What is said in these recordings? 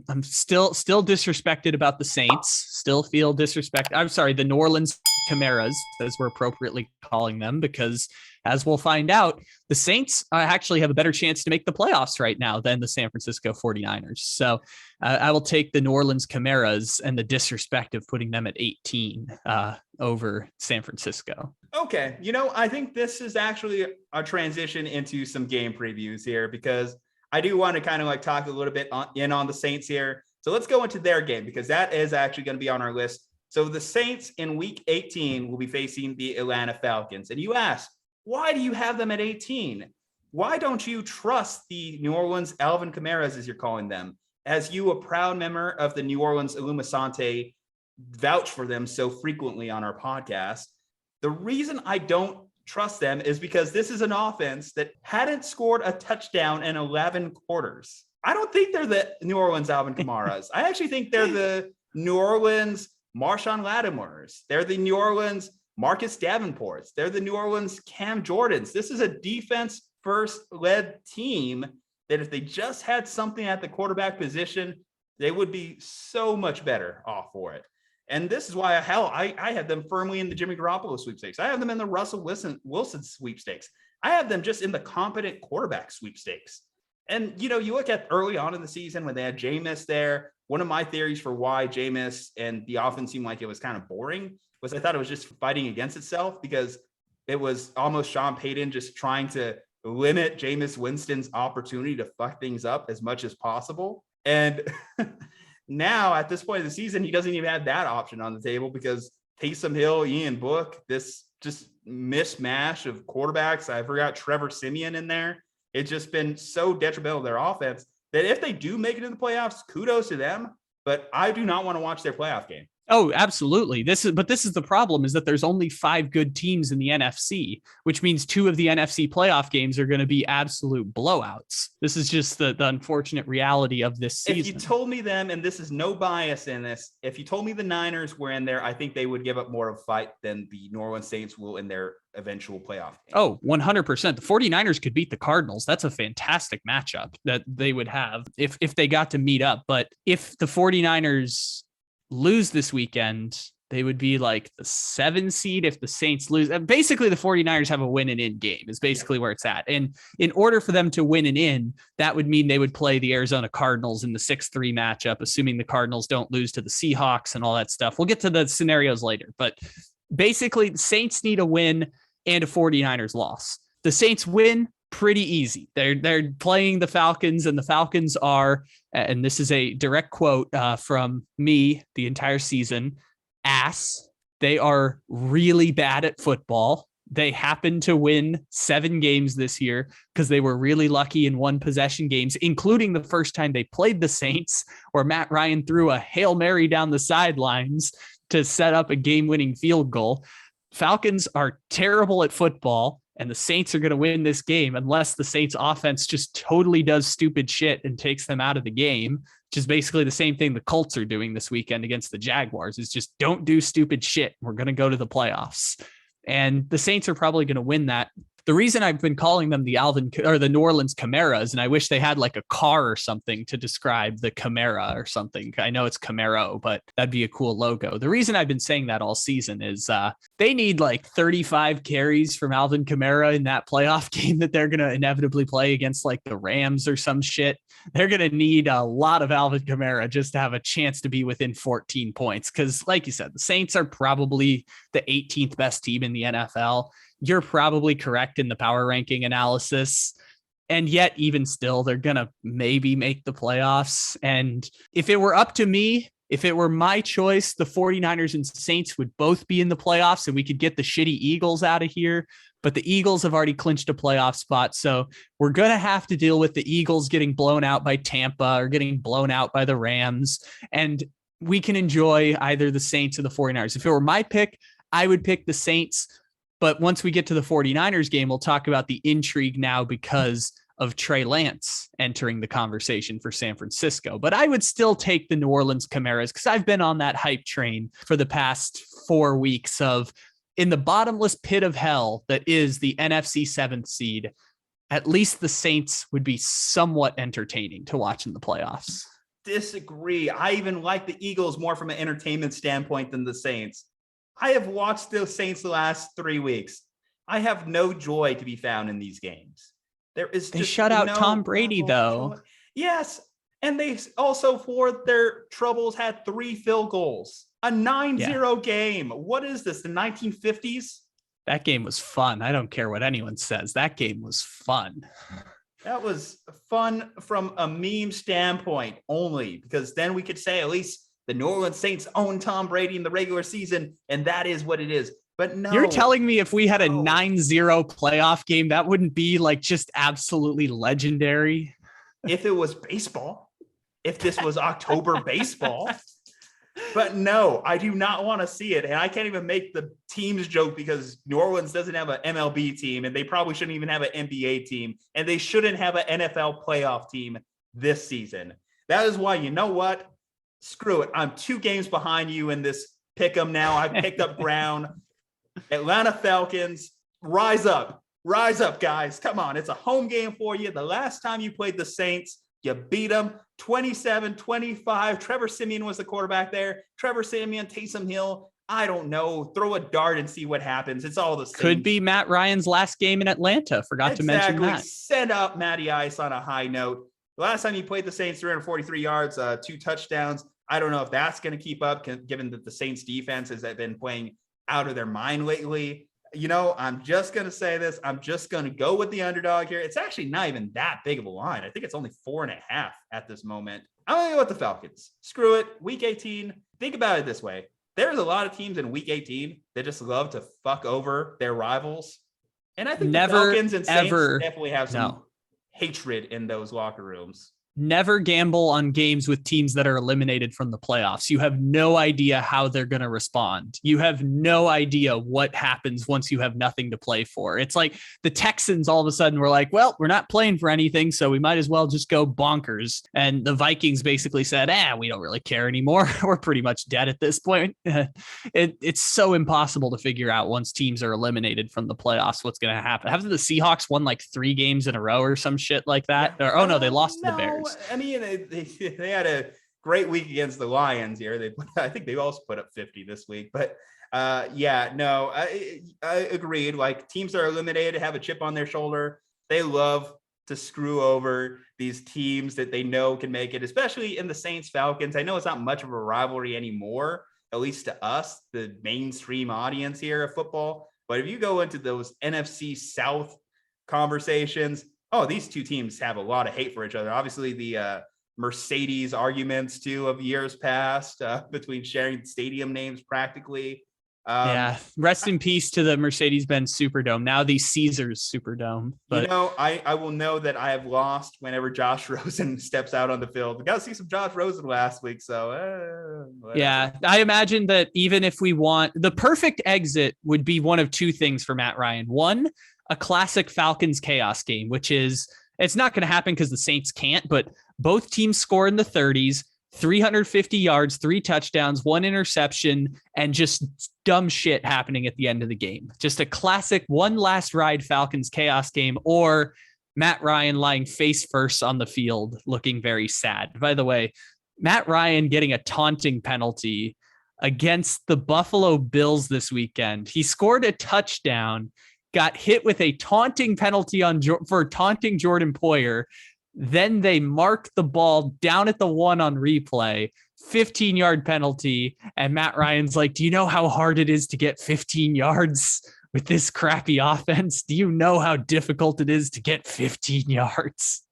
I'm still disrespected about the Saints. Still feel disrespect. I'm sorry, the New Orleans Chimeras, as we're appropriately calling them, because as we'll find out, the Saints actually have a better chance to make the playoffs right now than the San Francisco 49ers. So I will take the New Orleans Chimeras and the disrespect of putting them at 18 over San Francisco. Okay. I think this is actually a transition into some game previews here, because I do want to kind of like talk a little bit on the Saints here. So let's go into their game, because that is actually going to be on our list. So the Saints in week 18 will be facing the Atlanta Falcons. And you ask, why do you have them at 18? Why don't you trust the New Orleans Alvin Kamara's, as you're calling them? As you, a proud member of the New Orleans Illumisante, vouch for them so frequently on our podcast. The reason I don't trust them is because this is an offense that hadn't scored a touchdown in 11 quarters. I don't think they're the New Orleans Alvin Kamara's. I actually think they're the New Orleans Marshawn Lattimore's. They're the New Orleans Marcus Davenport's. They're the New Orleans Cam Jordans. This is a defense-first led team that if they just had something at the quarterback position, they would be so much better off for it. And this is why, I have them firmly in the Jimmy Garoppolo sweepstakes. I have them in the Russell Wilson sweepstakes. I have them just in the competent quarterback sweepstakes. And, you look at early on in the season when they had Jameis there, one of my theories for why Jameis and the offense seemed like it was kind of boring was I thought it was just fighting against itself, because it was almost Sean Payton just trying to limit Jameis Winston's opportunity to fuck things up as much as possible. And now at this point of the season, he doesn't even have that option on the table, because Taysom Hill, Ian Book, this just mishmash of quarterbacks. I forgot Trevor Siemian in there. It's just been so detrimental to their offense that if they do make it in the playoffs, kudos to them. But I do not want to watch their playoff game. Oh, absolutely. This is the problem, is that there's only 5 good teams in the NFC, which means 2 of the NFC playoff games are going to be absolute blowouts. This is just the unfortunate reality of this season. If you told me them, and this is no bias in this, if you told me the Niners were in there, I think they would give up more of a fight than the New Orleans Saints will in their eventual playoff game. Oh, 100%. The 49ers could beat the Cardinals. That's a fantastic matchup that they would have if they got to meet up. But if the 49ers lose this weekend, they would be like the 7 seed if the Saints lose. Basically, the 49ers have a win and in game is basically where it's at. And in order for them to win and in, that would mean they would play the Arizona Cardinals in the 6-3 matchup, assuming the Cardinals don't lose to the Seahawks and all that stuff. We'll get to the scenarios later. But basically, the Saints need a win and a 49ers loss. The Saints win pretty easy. They're playing the Falcons, and the Falcons are, and this is a direct quote from me the entire season, ass. They are really bad at football. They happen to win 7 games this year because they were really lucky in 1-possession games, including the first time they played the Saints, where Matt Ryan threw a Hail Mary down the sidelines to set up a game-winning field goal. Falcons are terrible at football, and the Saints are going to win this game unless the Saints offense just totally does stupid shit and takes them out of the game, which is basically the same thing the Colts are doing this weekend against the Jaguars, is just don't do stupid shit. We're going to go to the playoffs. And the Saints are probably going to win that. The reason I've been calling them the New Orleans Chimeras, and I wish they had like a car or something to describe the Chimera or something. I know it's Camaro, but that'd be a cool logo. The reason I've been saying that all season is they need like 35 carries from Alvin Kamara in that playoff game that they're going to inevitably play against like the Rams or some shit. They're going to need a lot of Alvin Kamara just to have a chance to be within 14 points. Because like you said, the Saints are probably the 18th best team in the NFL. You're probably correct in the power ranking analysis. And yet, even still, they're going to maybe make the playoffs. And if it were up to me, if it were my choice, the 49ers and Saints would both be in the playoffs and we could get the shitty Eagles out of here. But the Eagles have already clinched a playoff spot. So we're going to have to deal with the Eagles getting blown out by Tampa or getting blown out by the Rams. And we can enjoy either the Saints or the 49ers. If it were my pick, I would pick the Saints. But once we get to the 49ers game, we'll talk about the intrigue now because of Trey Lance entering the conversation for San Francisco. But I would still take the New Orleans Chimeras because I've been on that hype train for the past 4 weeks of in the bottomless pit of hell that is the NFC 7th seed. At least the Saints would be somewhat entertaining to watch in the playoffs. disagree. I even like the Eagles more from an entertainment standpoint than the Saints. I have watched the Saints the last 3 weeks. I have no joy to be found in these games. They shut out Tom Brady, though. Joy. Yes. And they also, for their troubles, had 3 field goals. A 9-0 game. What is this, the 1950s? That game was fun. I don't care what anyone says. That game was fun. That was fun from a meme standpoint only, because then we could say at least the New Orleans Saints own Tom Brady in the regular season, and that is what it is. But no. You're telling me if we had a 9-0 playoff game, that wouldn't be like just absolutely legendary? If it was baseball, if this was October baseball. But no, I do not want to see it. And I can't even make the teams joke because New Orleans doesn't have an MLB team, and they probably shouldn't even have an NBA team, and they shouldn't have an NFL playoff team this season. That is why, you know what? Screw it. I'm 2 games behind you in this pick 'em now. I picked up ground. Atlanta Falcons, rise up. Rise up, guys. Come on. It's a home game for you. The last time you played the Saints, you beat them 27-25. Trevor Siemian was the quarterback there. Trevor Siemian, Taysom Hill. I don't know. Throw a dart and see what happens. It's all the same. Could be Matt Ryan's last game in Atlanta. Forgot to mention that. Send up Matty Ice on a high note. The last time he played the Saints, 343 yards, 2 touchdowns. I don't know if that's going to keep up, given that the Saints defense has been playing out of their mind lately. You know, I'm just going to say this. I'm just going to go with the underdog here. It's actually not even that big of a line. I think it's only 4.5 at this moment. I'm going to go with the Falcons. Screw it. Week 18. Think about it this way. There's a lot of teams in week 18 that just love to fuck over their rivals. And I think the Falcons and Saints definitely have some hatred in those locker rooms. Never gamble on games with teams that are eliminated from the playoffs. You have no idea how they're going to respond. You have no idea what happens once you have nothing to play for. It's like the Texans all of a sudden were like, well, we're not playing for anything, so we might as well just go bonkers. And the Vikings basically said, we don't really care anymore. We're pretty much dead at this point. It's so impossible to figure out once teams are eliminated from the playoffs what's going to happen. Haven't the Seahawks won like 3 games in a row or some shit like that? Or, they lost to the Bears. I mean, they had a great week against the Lions here. I think they also put up 50 this week. But I agreed. Like, teams that are eliminated have a chip on their shoulder. They love to screw over these teams that they know can make it, especially in the Saints Falcons. I know it's not much of a rivalry anymore, at least to us, the mainstream audience here of football. But if you go into those NFC South conversations, these 2 teams have a lot of hate for each other. Obviously, the Mercedes arguments, too, of years past between sharing stadium names practically. Rest in peace to the Mercedes-Benz Superdome. Now the Caesars Superdome. But I will know that I have lost whenever Josh Rosen steps out on the field. We got to see some Josh Rosen last week. So, I imagine that even if we want, the perfect exit would be one of 2 things for Matt Ryan. One, a classic Falcons chaos game, which is, it's not going to happen because the Saints can't, but both teams score in the 30s, 350 yards, 3 touchdowns, 1 interception, and just dumb shit happening at the end of the game. Just a classic one last ride Falcons chaos game, or Matt Ryan lying face first on the field looking very sad. By the way, Matt Ryan getting a taunting penalty against the Buffalo Bills this weekend. He scored a touchdown, got hit with a taunting penalty for taunting Jordan Poyer. Then they marked the ball down at the 1 on replay, 15-yard penalty. And Matt Ryan's like, do you know how hard it is to get 15 yards with this crappy offense? Do you know how difficult it is to get 15 yards?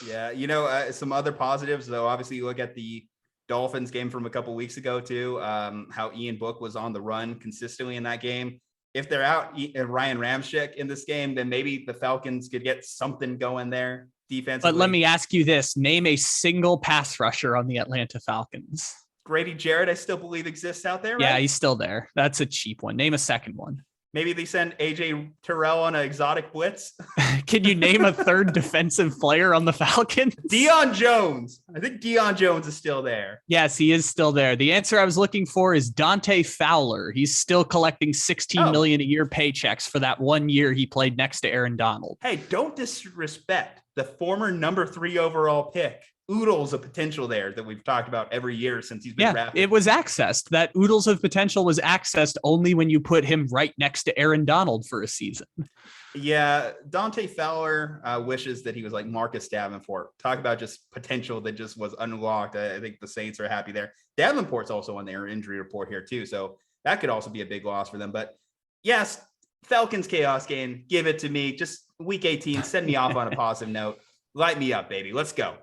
Yeah. Some other positives, though. Obviously, you look at the Dolphins game from a couple weeks ago, too, how Ian Book was on the run consistently in that game. If they're out Ryan Ramczyk in this game, then maybe the Falcons could get something going there defensively. But let me ask you this. Name a single pass rusher on the Atlanta Falcons. Grady Jarrett, I still believe, exists out there, right? Yeah, he's still there. That's a cheap one. Name a second one. Maybe they send AJ Terrell on an exotic blitz. Can you name a third defensive player on the Falcons? Deion Jones. I think Deion Jones is still there. Yes, he is still there. The answer I was looking for is Dante Fowler. He's still collecting $16 million a year paychecks for that 1 year he played next to Aaron Donald. Hey, don't disrespect the former number 3 overall pick oodles of potential there that we've talked about every year since he's been drafted. It was accessed. That oodles of potential was accessed only when you put him right next to Aaron Donald for a season. Yeah, Dante Fowler wishes that he was like Marcus Davenport. Talk about just potential that just was unlocked. I think the Saints are happy there. Davenport's also on their injury report here too, so that could also be a big loss for them. But yes, Falcons chaos game. Give it to me. Just week 18. Send me off on a positive note. Light me up, baby. Let's go.